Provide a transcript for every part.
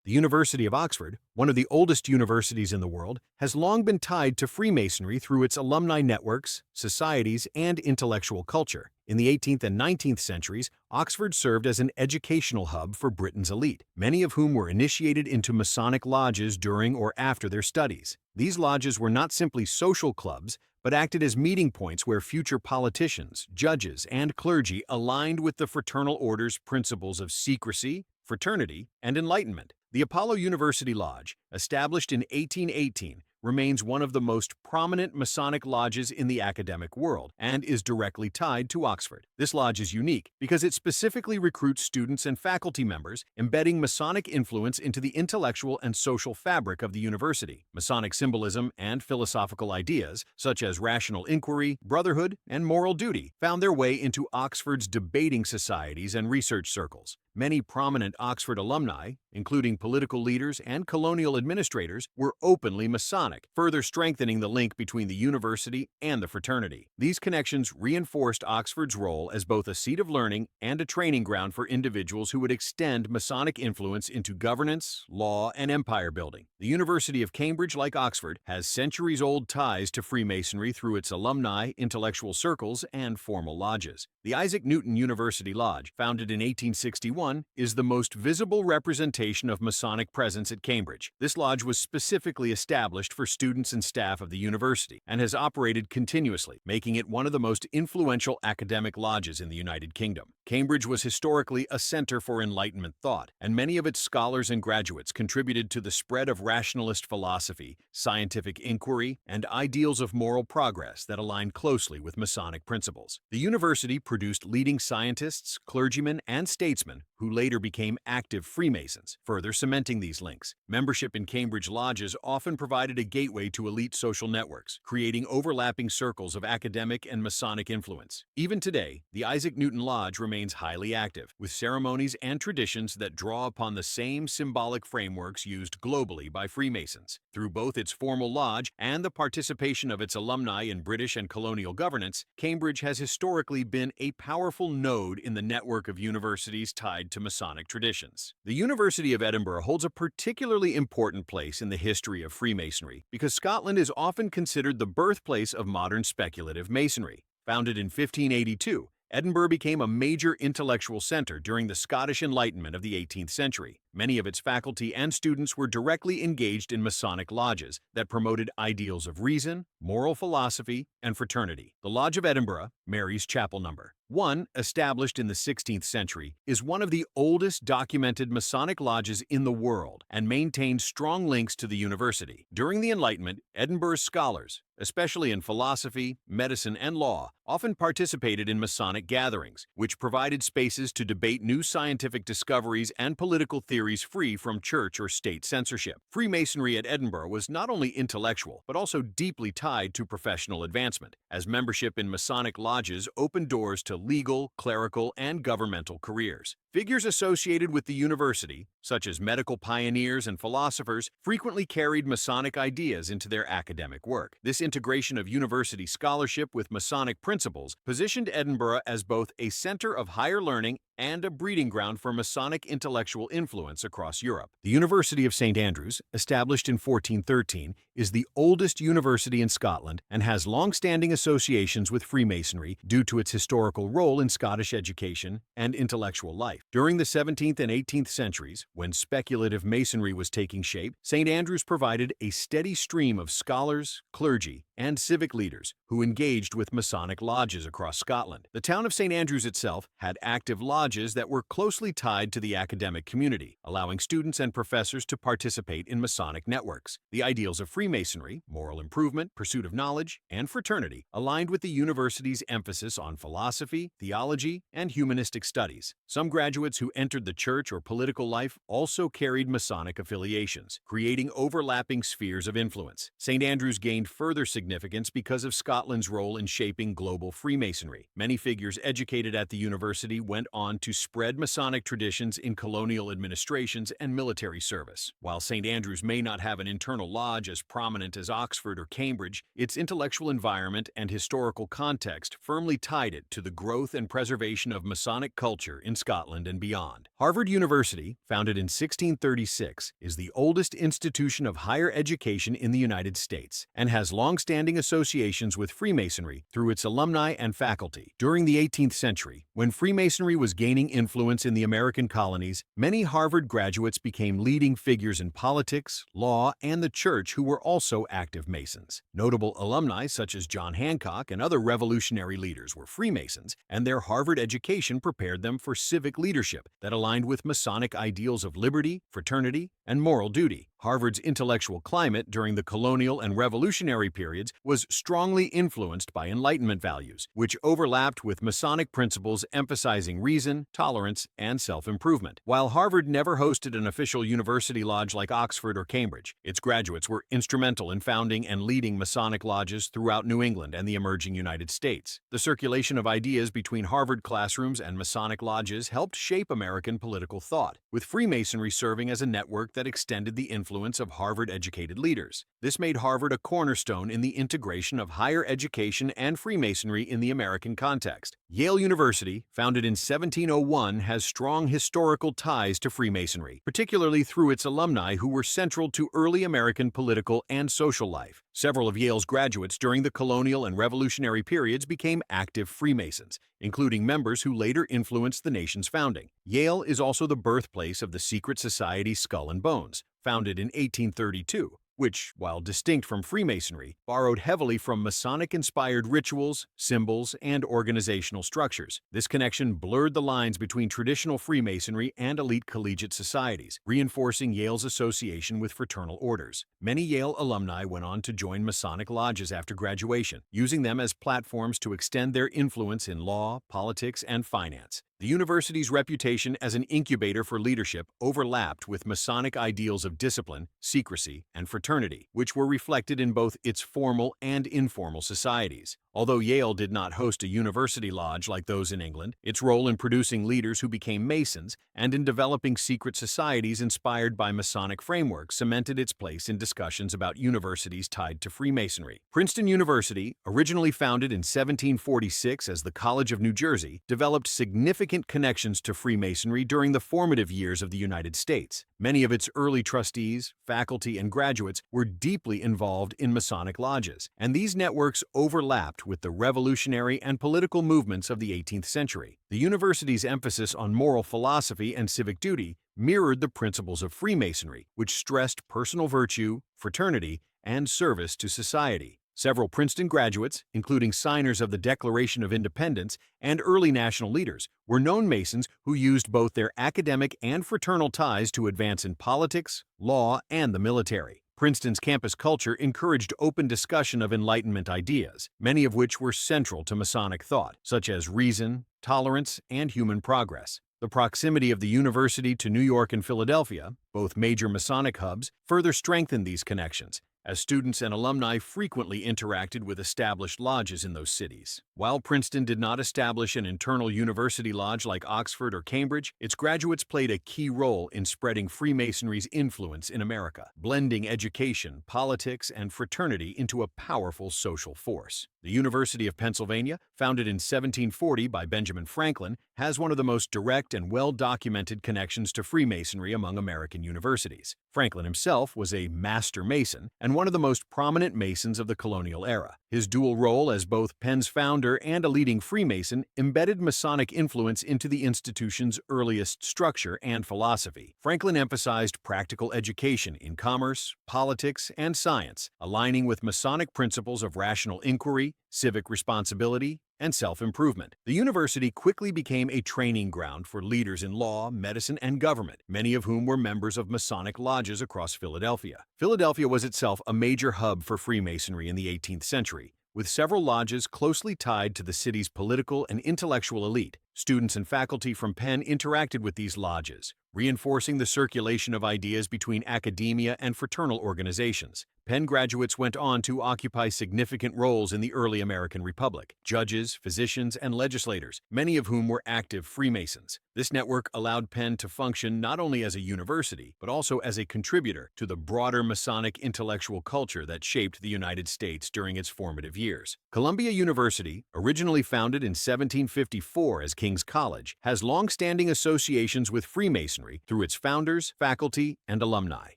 The University of Oxford, one of the oldest universities in the world, has long been tied to Freemasonry through its alumni networks, societies, and intellectual culture. In the 18th and 19th centuries, Oxford served as an educational hub for Britain's elite, many of whom were initiated into Masonic lodges during or after their studies. These lodges were not simply social clubs, but acted as meeting points where future politicians, judges, and clergy aligned with the fraternal order's principles of secrecy, fraternity, and enlightenment. The Apollo University Lodge, established in 1818, remains one of the most prominent Masonic lodges in the academic world and is directly tied to Oxford. This lodge is unique because it specifically recruits students and faculty members, embedding Masonic influence into the intellectual and social fabric of the university. Masonic symbolism and philosophical ideas, such as rational inquiry, brotherhood, and moral duty, found their way into Oxford's debating societies and research circles. Many prominent Oxford alumni, including political leaders and colonial administrators, were openly Masonic, further strengthening the link between the university and the fraternity. These connections reinforced Oxford's role as both a seat of learning and a training ground for individuals who would extend Masonic influence into governance, law, and empire building. The University of Cambridge, like Oxford, has centuries-old ties to Freemasonry through its alumni, intellectual circles, and formal lodges. The Isaac Newton University Lodge, founded in 1861, is the most visible representation of Masonic presence at Cambridge. This lodge was specifically established for students and staff of the university and has operated continuously, making it one of the most influential academic lodges in the United Kingdom. Cambridge was historically a center for Enlightenment thought, and many of its scholars and graduates contributed to the spread of rationalist philosophy, scientific inquiry, and ideals of moral progress that aligned closely with Masonic principles. The university produced leading scientists, clergymen, and statesmen who later became active Freemasons, further cementing these links. Membership in Cambridge lodges often provided a gateway to elite social networks, creating overlapping circles of academic and Masonic influence. Even today, the Isaac Newton Lodge remains highly active, with ceremonies and traditions that draw upon the same symbolic frameworks used globally by Freemasons. Through both its formal lodge and the participation of its alumni in British and colonial governance, Cambridge has historically been a powerful node in the network of universities tied to Masonic traditions. The University of Edinburgh holds a particularly important place in the history of Freemasonry because Scotland is often considered the birthplace of modern speculative Masonry. Founded in 1582, Edinburgh became a major intellectual center during the Scottish Enlightenment of the 18th century. Many of its faculty and students were directly engaged in Masonic lodges that promoted ideals of reason, moral philosophy, and fraternity. The Lodge of Edinburgh, Mary's Chapel No. 1, established in the 16th century, is one of the oldest documented Masonic lodges in the world and maintains strong links to the university. During the Enlightenment, Edinburgh's scholars, especially in philosophy, medicine, and law, often participated in Masonic gatherings, which provided spaces to debate new scientific discoveries and political theories free from church or state censorship. Freemasonry at Edinburgh was not only intellectual, but also deeply tied to professional advancement, as membership in Masonic lodges opened doors to legal, clerical, and governmental careers. Figures associated with the university, such as medical pioneers and philosophers, frequently carried Masonic ideas into their academic work. This integration of university scholarship with Masonic principles positioned Edinburgh as both a center of higher learning and a breeding ground for Masonic intellectual influence across Europe. The University of St. Andrews, established in 1413, is the oldest university in Scotland and has long-standing associations with Freemasonry due to its historical role in Scottish education and intellectual life. During the 17th and 18th centuries, when speculative Masonry was taking shape, St. Andrews provided a steady stream of scholars, clergy, and civic leaders who engaged with Masonic lodges across Scotland. The town of St. Andrews itself had active lodges that were closely tied to the academic community, allowing students and professors to participate in Masonic networks. The ideals of Freemasonry, moral improvement, pursuit of knowledge, and fraternity aligned with the university's emphasis on philosophy, theology, and humanistic studies. Some graduates who entered the church or political life also carried Masonic affiliations, creating overlapping spheres of influence. St. Andrews gained further significance because of Scotland's role in shaping global Freemasonry. Many figures educated at the university went on on to spread Masonic traditions in colonial administrations and military service. While St. Andrews may not have an internal lodge as prominent as Oxford or Cambridge, its intellectual environment and historical context firmly tied it to the growth and preservation of Masonic culture in Scotland and beyond. Harvard University, founded in 1636, is the oldest institution of higher education in the United States and has long-standing associations with Freemasonry through its alumni and faculty. During the 18th century, when Freemasonry was gaining influence in the American colonies, many Harvard graduates became leading figures in politics, law, and the church who were also active Masons. Notable alumni such as John Hancock and other revolutionary leaders were Freemasons, and their Harvard education prepared them for civic leadership that aligned with Masonic ideals of liberty, fraternity, and moral duty. Harvard's intellectual climate during the colonial and revolutionary periods was strongly influenced by Enlightenment values, which overlapped with Masonic principles emphasizing reason, tolerance, and self-improvement. While Harvard never hosted an official university lodge like Oxford or Cambridge, its graduates were instrumental in founding and leading Masonic lodges throughout New England and the emerging United States. The circulation of ideas between Harvard classrooms and Masonic lodges helped shape American political thought, with Freemasonry serving as a network that extended the influence of Harvard-educated leaders. This made Harvard a cornerstone in the integration of higher education and Freemasonry in the American context. Yale University, founded in 1701, has strong historical ties to Freemasonry, particularly through its alumni who were central to early American political and social life. Several of Yale's graduates during the colonial and revolutionary periods became active Freemasons, including members who later influenced the nation's founding. Yale is also the birthplace of the secret society Skull and Bones, founded in 1832, which, while distinct from Freemasonry, borrowed heavily from Masonic-inspired rituals, symbols, and organizational structures. This connection blurred the lines between traditional Freemasonry and elite collegiate societies, reinforcing Yale's association with fraternal orders. Many Yale alumni went on to join Masonic lodges after graduation, using them as platforms to extend their influence in law, politics, and finance. The university's reputation as an incubator for leadership overlapped with Masonic ideals of discipline, secrecy, and fraternity, which were reflected in both its formal and informal societies. Although Yale did not host a university lodge like those in England, its role in producing leaders who became Masons and in developing secret societies inspired by Masonic frameworks cemented its place in discussions about universities tied to Freemasonry. Princeton University, originally founded in 1746 as the College of New Jersey, developed significant connections to Freemasonry during the formative years of the United States. Many of its early trustees, faculty, and graduates were deeply involved in Masonic lodges, and these networks overlapped with the revolutionary and political movements of the 18th century. The university's emphasis on moral philosophy and civic duty mirrored the principles of Freemasonry, which stressed personal virtue, fraternity, and service to society. Several Princeton graduates, including signers of the Declaration of Independence and early national leaders, were known Masons who used both their academic and fraternal ties to advance in politics, law, and the military. Princeton's campus culture encouraged open discussion of Enlightenment ideas, many of which were central to Masonic thought, such as reason, tolerance, and human progress. The proximity of the university to New York and Philadelphia, both major Masonic hubs, further strengthened these connections, as students and alumni frequently interacted with established lodges in those cities. While Princeton did not establish an internal university lodge like Oxford or Cambridge, its graduates played a key role in spreading Freemasonry's influence in America, blending education, politics, and fraternity into a powerful social force. The University of Pennsylvania, founded in 1740 by Benjamin Franklin, has one of the most direct and well-documented connections to Freemasonry among American universities. Franklin himself was a master Mason and one of the most prominent Masons of the colonial era. His dual role as both Penn's founder and a leading Freemason embedded Masonic influence into the institution's earliest structure and philosophy. Franklin emphasized practical education in commerce, politics, and science, aligning with Masonic principles of rational inquiry, civic responsibility, and self-improvement. The university quickly became a training ground for leaders in law, medicine, and government, many of whom were members of Masonic lodges across Philadelphia. Philadelphia was itself a major hub for Freemasonry in the 18th century, with several lodges closely tied to the city's political and intellectual elite. Students and faculty from Penn interacted with these lodges, reinforcing the circulation of ideas between academia and fraternal organizations. Penn graduates went on to occupy significant roles in the early American Republic: judges, physicians, and legislators, many of whom were active Freemasons. This network allowed Penn to function not only as a university, but also as a contributor to the broader Masonic intellectual culture that shaped the United States during its formative years. Columbia University, originally founded in 1754 as King's College, has long-standing associations with Freemasonry through its founders, faculty, and alumni.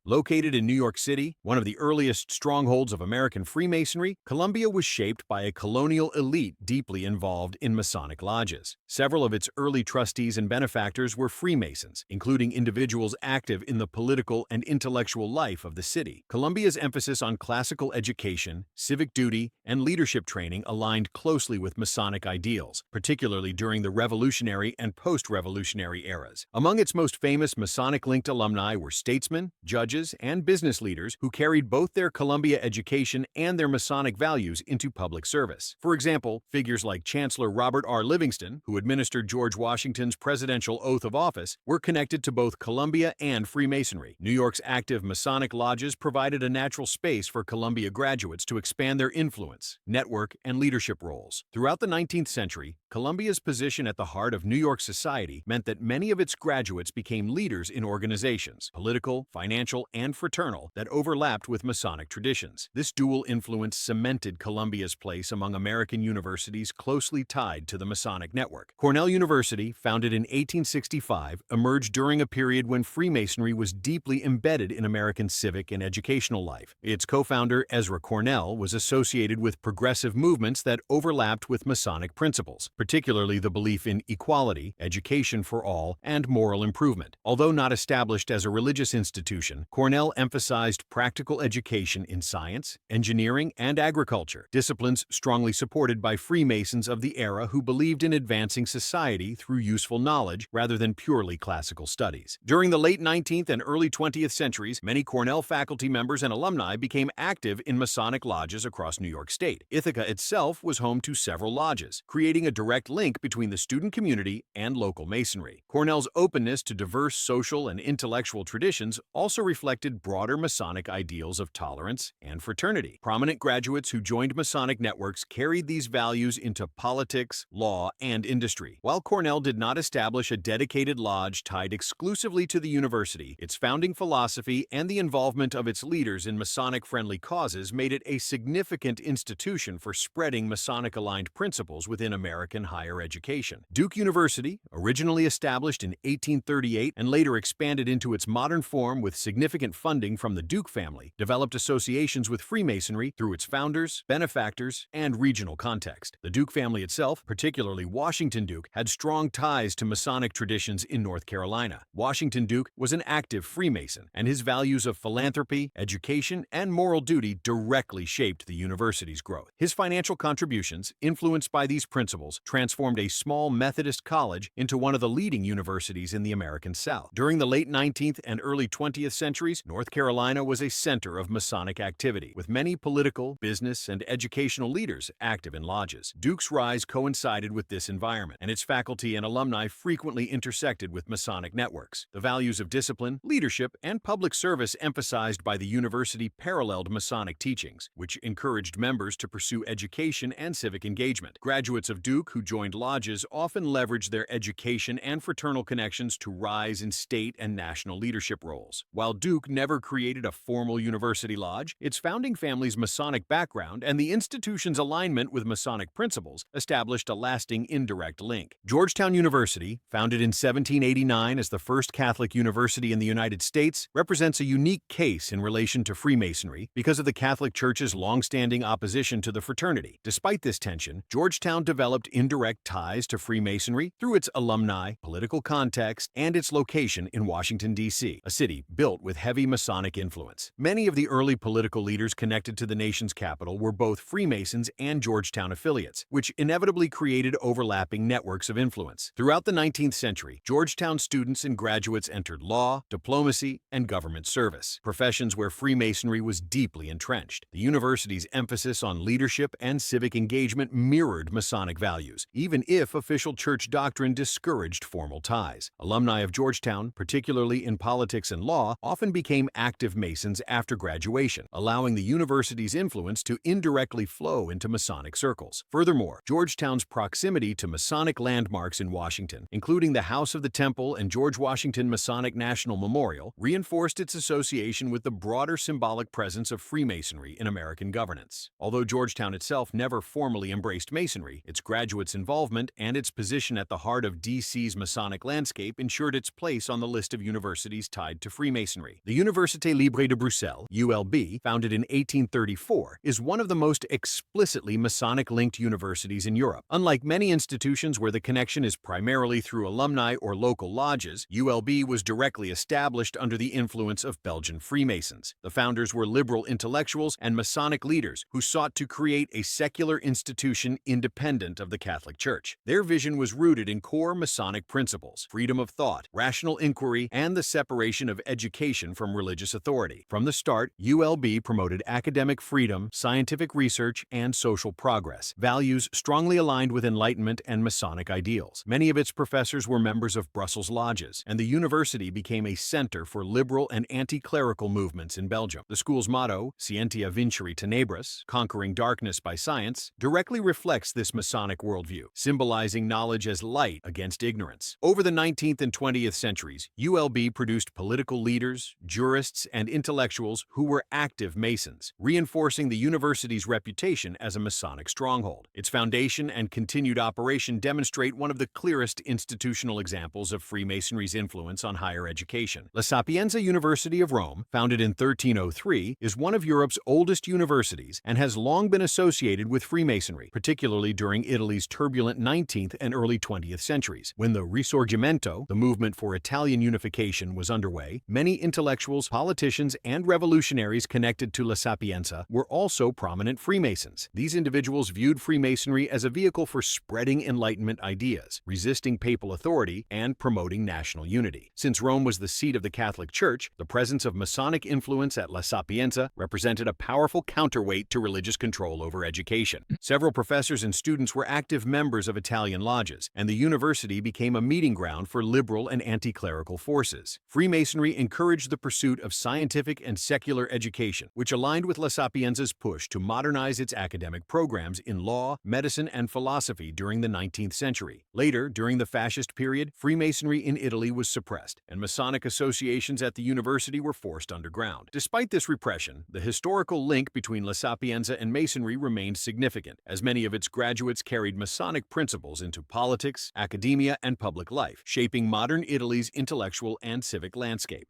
Located in New York City, one of the earliest strongholds of American Freemasonry, Columbia was shaped by a colonial elite deeply involved in Masonic lodges. Several of its early trustees and benefactors were Freemasons, including individuals active in the political and intellectual life of the city. Columbia's emphasis on classical education, civic duty, and leadership training aligned closely with Masonic ideals, particularly during the Revolutionary and post-Revolutionary eras. Among its most famous Masonic-linked alumni were statesmen, judges, and business leaders who carried both their Columbia education and their Masonic values into public service. For example, figures like Chancellor Robert R. Livingston, who administered George Washington's presidential oath of office, were connected to both Columbia and Freemasonry. New York's active Masonic lodges provided a natural space for Columbia graduates to expand their influence, network, and leadership roles. Throughout the 19th century, Columbia's position at the heart of New York society meant that many of its graduates became leaders in organizations, political, financial, and fraternal, that overlapped with Masonic traditions. This dual influence cemented Columbia's place among American universities closely tied to the Masonic network. Cornell University, founded in 1865, emerged during a period when Freemasonry was deeply embedded in American civic and educational life. Its co-founder, Ezra Cornell, was associated with progressive movements that overlapped with Masonic principles, particularly the belief in equality, education for all, and moral improvement. Although not established as a religious institution, Cornell emphasized practical education in science, engineering, and agriculture, disciplines strongly supported by Freemasons of the era who believed in advancing society through useful knowledge rather than purely classical studies. During the late 19th and early 20th centuries, many Cornell faculty members and alumni became active in Masonic lodges across New York State. Ithaca itself was home to several lodges, creating a direct link between the student community and local Masonry. Cornell's openness to diverse social and intellectual traditions also reflected broader Masonic ideals of tolerance and fraternity. Prominent graduates who joined Masonic networks carried these values into politics, law, and industry. While Cornell did not establish a dedicated lodge tied exclusively to the university, its founding philosophy and the involvement of its leaders in Masonic-friendly causes made it a significant institution for spreading Masonic-aligned principles within American higher education. Duke University, originally established in 1838 and later expanded into its modern form with significant funding from the Duke family, developed associations with Freemasonry through its founders, benefactors, and regional context. The Duke family itself, particularly Washington Duke, had strong ties to Masonic traditions in North Carolina. Washington Duke was an active Freemason, and his values of philanthropy, education, and moral duty directly shaped the university's growth. His financial contributions, influenced by these principles, transformed a small Methodist college into one of the leading universities in the American South. During the late 19th and early 20th centuries, North Carolina was a center of Masonic activity, with many political, business, and educational leaders active in lodges. Duke's rise coincided with this environment, and its faculty and alumni frequently intersected with Masonic networks. The values of discipline, leadership, and public service emphasized by the university paralleled Masonic teachings, which encouraged members to pursue education and civic engagement. Graduates of Duke who joined lodges often leveraged their education and fraternal connections to rise in state and national leadership roles. While Duke never created a formal university lodge, its founding family's Masonic background and the institution's alignment with Masonic principles established a lasting indirect link. Georgetown University, founded in 1789 as the first Catholic university in the United States, represents a unique case in relation to Freemasonry because of the Catholic Church's long-standing opposition to the fraternity. Despite this tension, Georgetown developed indirect ties to Freemasonry through its alumni, political context, and its location in Washington, D.C., a city built with heavy Masonic influence. Many of the early political leaders connected to the nation's capital were both Freemasons and Georgetown affiliates, which inevitably created overlapping networks of influence. Throughout the 19th century, Georgetown students and graduates entered law, diplomacy, and government service, professions where Freemasonry was deeply entrenched. The university's emphasis on leadership and civic engagement mirrored Masonic values. values, even if official church doctrine discouraged formal ties. Alumni of Georgetown, particularly in politics and law, often became active Masons after graduation, allowing the university's influence to indirectly flow into Masonic circles. Furthermore, Georgetown's proximity to Masonic landmarks in Washington, including the House of the Temple and George Washington Masonic National Memorial, reinforced its association with the broader symbolic presence of Freemasonry in American governance. Although Georgetown itself never formally embraced Masonry, its graduates' involvement and its position at the heart of D.C.'s Masonic landscape ensured its place on the list of universities tied to Freemasonry. The Université Libre de Bruxelles, ULB, founded in 1834, is one of the most explicitly Masonic-linked universities in Europe. Unlike many institutions where the connection is primarily through alumni or local lodges, ULB was directly established under the influence of Belgian Freemasons. The founders were liberal intellectuals and Masonic leaders who sought to create a secular institution independent of the Catholic Church. Their vision was rooted in core Masonic principles: freedom of thought, rational inquiry, and the separation of education from religious authority. From the start, ULB promoted academic freedom, scientific research, and social progress, values strongly aligned with Enlightenment and Masonic ideals. Many of its professors were members of Brussels lodges, and the university became a center for liberal and anti-clerical movements in Belgium. The school's motto, Scientia vincere tenebras, conquering darkness by science, directly reflects this Masonic worldview, symbolizing knowledge as light against ignorance. Over the 19th and 20th centuries, ULB produced political leaders, jurists, and intellectuals who were active Masons, reinforcing the university's reputation as a Masonic stronghold. Its foundation and continued operation demonstrate one of the clearest institutional examples of Freemasonry's influence on higher education. La Sapienza University of Rome, founded in 1303, is one of Europe's oldest universities and has long been associated with Freemasonry, particularly during Italy's turbulent 19th and early 20th centuries. When the Risorgimento, the movement for Italian unification, was underway, many intellectuals, politicians, and revolutionaries connected to La Sapienza were also prominent Freemasons. These individuals viewed Freemasonry as a vehicle for spreading Enlightenment ideas, resisting papal authority, and promoting national unity. Since Rome was the seat of the Catholic Church, the presence of Masonic influence at La Sapienza represented a powerful counterweight to religious control over education. Several professors and students were active members of Italian lodges, and the university became a meeting ground for liberal and anti-clerical forces. Freemasonry encouraged the pursuit of scientific and secular education, which aligned with La Sapienza's push to modernize its academic programs in law, medicine, and philosophy during the 19th century. Later, during the fascist period, Freemasonry in Italy was suppressed, and Masonic associations at the university were forced underground. Despite this repression, the historical link between La Sapienza and Masonry remained significant, as many of its graduates carried Masonic principles into politics, academia, and public life, shaping modern Italy's intellectual and civic landscape.